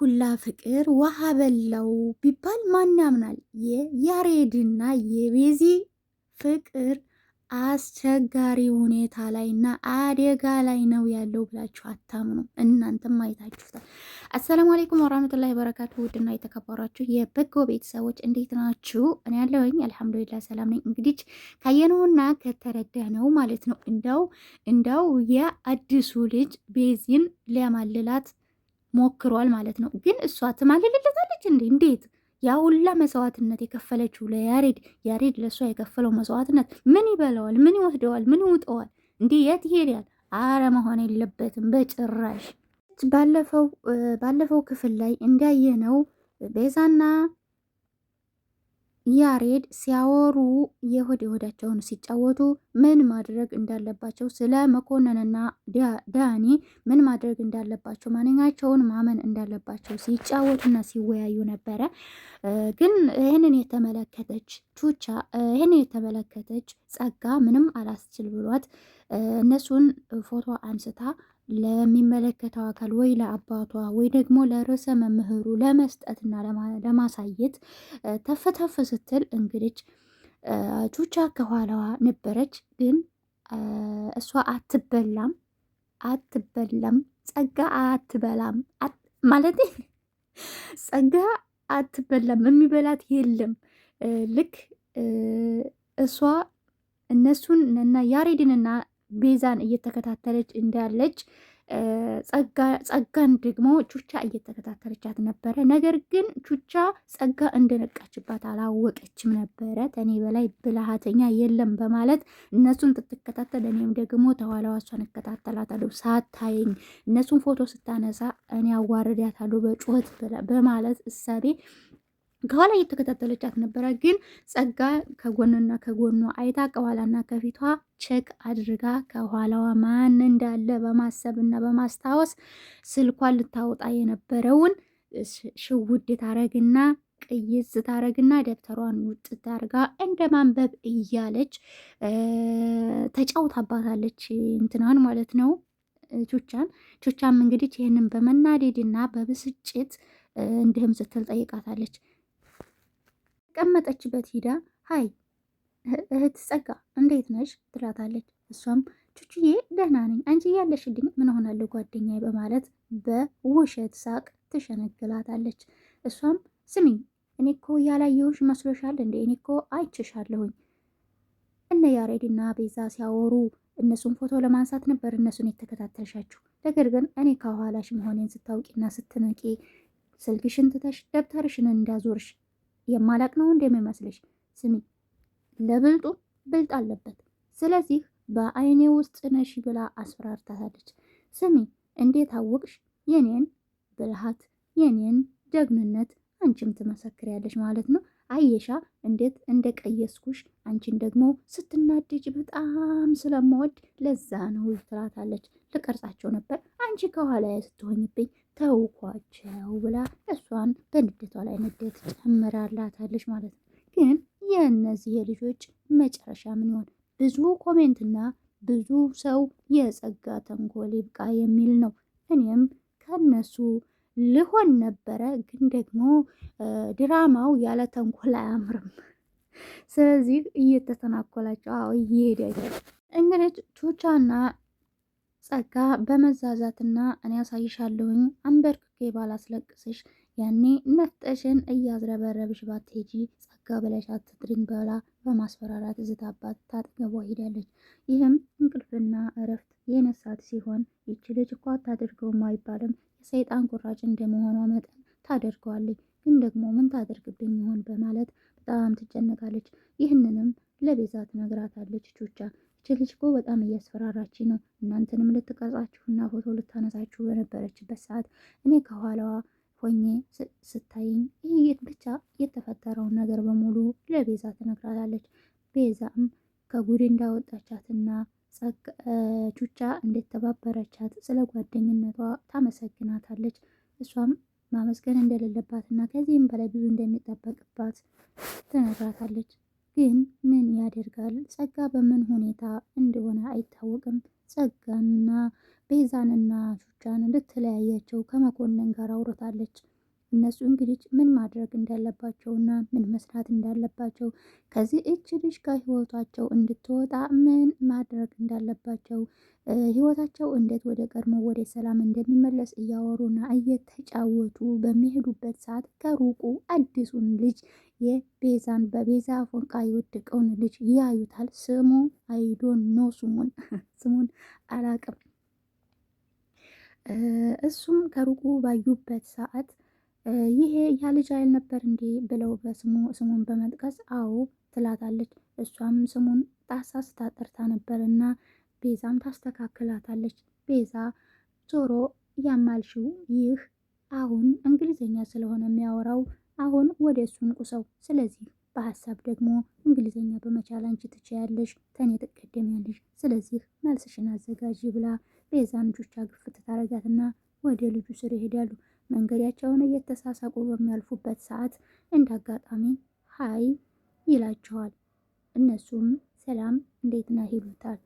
ሁላ ፍቅር ውሃ በላው ቢባል ማን ያምናል? የያሬድና የቤዚ ፍቅር አስቸጋሪ ሁኔታ ላይና አደጋ ላይ ነው ያለው ብላችሁ አታምኑ። እናንተም አይታችሁታል። አሰላሙ አለይኩም ወራህመቱላሂ ወበረካቱ። ውድና የተከበራችሁ የበጎ ቤተሰቦች እንዴት ናችሁ? እኔ ያለሁኝ አልሐምዱሊላህ ሰላም ነኝ። እንግዲህ ካየነውና ከተረዳነው ማለት ነው እንደው የአዲሱ ልጅ ቤዚን ሊያማልላት ሞክሯል ማለት ነው። ግን እሷ ትማልልለታለች እንዴ? እንዴት ያ ሁላ መስዋዕትነት የከፈለችው ለያሬድ ያሬድ ለእሷ የከፈለው መስዋዕትነት ምን ይበለዋል? ምን ይወስደዋል? ምን ይውጠዋል? እንዲህ የት ይሄዳል? አረ መሆን የለበትም በጭራሽ። ባለፈው ክፍል ላይ እንዳየነው ቤዛና ያሬድ ሲያወሩ የሆዳቸውን ሲጫወቱ ምን ማድረግ እንዳለባቸው ስለ መኮንንና ዳኒ ምን ማድረግ እንዳለባቸው ማንኛቸውን ማመን እንዳለባቸው ሲጫወቱና ሲወያዩ ነበረ። ግን ይህንን የተመለከተች ጸጋ ምንም አላስችል ብሏት እነሱን ፎቶ አንስታ ለሚመለከተው አካል ወይ ለአባቷ ወይ ደግሞ ለርዕሰ መምህሩ ለመስጠትና ለማሳየት ተፈተፍ ስትል እንግዲህ ቹቻ ከኋላዋ ነበረች። ግን እሷ አትበላም ጸጋ አትበላም ማለት ጸጋ አትበላም፣ የሚበላት የለም። ልክ እሷ እነሱን እና ያሬድንና ቤዛን እየተከታተለች እንዳለች ጸጋን ደግሞ ቹቻ እየተከታተለቻት ነበረ። ነገር ግን ቹቻ ጸጋ እንደነቃችባት አላወቀችም ነበረ። ከኔ በላይ ብልሃተኛ የለም በማለት እነሱን ትከታተል፣ እኔም ደግሞ ተኋላዋ እሷን እከታተላታለሁ ሳታየኝ እነሱን ፎቶ ስታነሳ እኔ አዋርዳታለሁ በጩኸት በማለት እሳቤ ከኋላ እየተከታተለቻት ነበረ። ግን ጸጋ ከጎንና ከጎኗ አይታ ከኋላና ከፊቷ ቼክ አድርጋ ከኋላዋ ማን እንዳለ በማሰብና በማስታወስ ስልኳን ልታወጣ የነበረውን ሽውድ ታረግና ቅይዝ ታረግና ደብተሯን ውጥ ታርጋ እንደ ማንበብ እያለች ተጫውታባታለች። እንትናን ማለት ነው ቹቻም እንግዲህ ይህንን በመናደድና በብስጭት እንዲህም ስትል ጠይቃታለች። ቀመጠችበት ሂዳ ሀይ እህት ጸጋ እንዴት ነሽ ትላታለች። እሷም ቹቹዬ ደህና ነኝ፣ አንቺ ያለሽልኝ ምን ሆናለሁ ጓደኛዬ በማለት በውሸት ሳቅ ትሸነግላታለች። እሷም ስሚኝ እኔ እኮ ያላየሁሽ መስሎሻል እንዴ? እኔ እኮ አይችሻለሁኝ። እነ ያሬድና ቤዛ ሲያወሩ እነሱን ፎቶ ለማንሳት ነበር እነሱን የተከታተልሻችሁ። ነገር ግን እኔ ከኋላሽ መሆኔን ስታውቂና ስትነቂ ስልክሽን ትተሽ ደብተርሽን እንዳዞርሽ የማላቅ ነው እንደሚመስልሽ? ስሚ ለብልጡ ብልጥ አለበት፣ ስለዚህ በአይኔ ውስጥ ነሽ ብላ አስፈራርታታለች። ስሚ እንዴት አወቅሽ የኔን ብልሃት የኔን ጀግንነት? አንቺም ትመሰክሪያለሽ ማለት ነው። አየሻ እንዴት እንደቀየስኩሽ፣ አንቺን ደግሞ ስትናደጅ በጣም ስለምወድ ለዛ ነው ትላታለች። ልቀርጻቸው ነበር አንቺ ከኋላ ስትሆኝብኝ ተውኳቸው ብላ እሷን በንዴቷ ላይ ንዴት ጨምራላታለች ማለት ነው። ግን የእነዚህ የልጆች መጨረሻ ምን ይሆን? ብዙ ኮሜንትና ብዙ ሰው የጸጋ ተንኮል ይብቃ የሚል ነው። እኔም ከነሱ ልሆን ነበረ፣ ግን ደግሞ ድራማው ያለ ተንኮል አያምርም። ስለዚህ እየተተናኮላቸው እየሄደ እንግዲህ ቹቻና ጸጋ በመዛዛትና እኔ ያሳይሻለሁኝ አንበርክኬ ባላስለቅስሽ ያኔ ነፍጠሽን እያዝረበረብሽ ባትሄጂ ጸጋ ብለሽ አትጥሪኝ ብላ በማስፈራራት ዝታባት ታጠገቧ ሄዳለች። ይህም እንቅልፍና እረፍት የነሳት ሲሆን ይቺ ልጅ እኮ አታደርገውም አይባልም፣ የሰይጣን ቁራጭ እንደመሆኗ መጠን ታደርገዋለች። ግን ደግሞ ምን ታደርግብኝ ይሆን በማለት በጣም ትጨነቃለች። ይህንንም ለቤዛ ትነግራታለች። ቹቻ ይች ልጅ እኮ በጣም እያስፈራራች ነው፣ እናንተንም ልትቀርጻችሁና ፎቶ ልታነሳችሁ በነበረችበት ሰዓት እኔ ከኋላዋ ሆኜ ስታይኝ ይህ ብቻ የተፈጠረውን ነገር በሙሉ ለቤዛ ትነግራታለች። ቤዛም ከጉድ እንዳወጣቻትና ቹቻ እንደተባበረቻት ስለ ጓደኝነቷ ታመሰግናታለች። እሷም ማመስገን እንደሌለባትና ከዚህም በላይ ብዙ እንደሚጠበቅባት ትነግራታለች። ግን ምን ያደርጋል ጸጋ በምን ሁኔታ እንደሆነ አይታወቅም። ጸጋንና ቤዛንና ቹቻን ልትለያያቸው ከመኮንን ጋር አውርታለች። እነሱ እንግዲህ ምን ማድረግ እንዳለባቸውና ምን መስራት እንዳለባቸው ከዚህ እች ልጅ ከህይወታቸው እንድትወጣ ምን ማድረግ እንዳለባቸው ህይወታቸው እንዴት ወደ ቀድሞ ወደ ሰላም እንደሚመለስ እያወሩና እየተጫወቱ በሚሄዱበት ሰዓት ከሩቁ አዲሱን ልጅ የቤዛን በቤዛ ፎንቃ የወደቀውን ልጅ ያዩታል። ስሙ አይዶን ኖ ስሙን አላቅም። እሱም ከሩቁ ባዩበት ሰዓት ይሄ ያ ልጅ አይል ነበር እንዴ ብለው ስሙን በመጥቀስ አዎ ትላታለች። እሷም ስሙን ጣሳ ስታጠርታ ነበርና ቤዛም ታስተካክላታለች። ቤዛ ዞሮ ያማልሽው ይህ አሁን እንግሊዘኛ ስለሆነ የሚያወራው አሁን ወደ እሱን ቁሰው፣ ስለዚህ በሀሳብ ደግሞ እንግሊዘኛ በመቻል አንቺ ትችያለሽ፣ ተኔ ትቀደሚያለሽ፣ ስለዚህ መልስሽን አዘጋጅ ብላ ቤዛን ጁቻ ግፍት ታረጋትና ወደ ልጁ ስር ይሄዳሉ። መንገዳቸውን እየተሳሳቁ በሚያልፉበት ሰዓት እንደ አጋጣሚ ሀይ ይላቸዋል። እነሱም ሰላም እንዴት ነህ ይሉታል።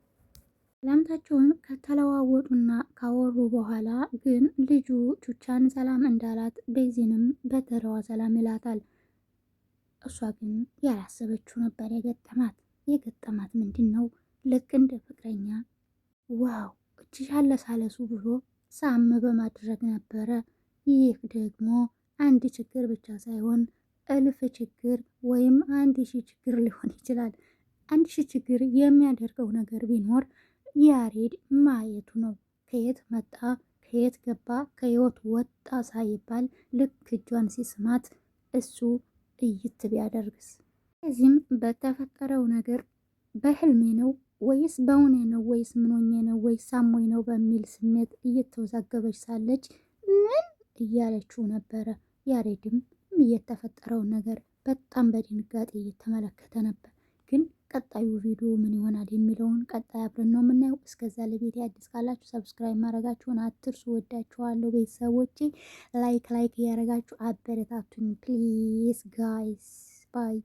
ሰላምታቸውን ከተለዋወጡና ካወሩ በኋላ ግን ልጁ ቹቻን ሰላም እንዳላት ቤዚንም በተረዋ ሰላም ይላታል። እሷ ግን ያላሰበችው ነበር የገጠማት ምንድን ነው? ልክ እንደ ፍቅረኛ ዋው እጅሽ አለሳለሱ ብሎ ሳም በማድረግ ነበረ። ይህ ደግሞ አንድ ችግር ብቻ ሳይሆን እልፍ ችግር ወይም 1000 ችግር ሊሆን ይችላል። 1000 ችግር የሚያደርገው ነገር ቢኖር ያሬድ ማየቱ ነው። ከየት መጣ ከየት ገባ ከህይወት ወጣ ሳይባል ልክ እጇን ሲስማት እሱ እይት ቢያደርግስ? እዚህም በተፈጠረው ነገር በህልሜ ነው ወይስ በእውኔ ነው ወይስ ምኖኜ ነው ወይስ ሳሞኝ ነው በሚል ስሜት እየተወዛገበች ሳለች ምን እያለችው ነበረ። ያሬድም የተፈጠረውን ነገር በጣም በድንጋጤ እየተመለከተ ነበር። ግን ቀጣዩ ቪዲዮ ምን ይሆናል የሚለውን ቀጣይ አብረን ነው የምናየው። እስከዛ ለቤት አዲስ ካላችሁ ሰብስክራይብ ማድረጋችሁን አትርሱ። ወዳችኋለሁ ቤተሰቦቼ። ላይክ እያደረጋችሁ አበረታቱኝ ፕሊዝ ጋይስ ባይ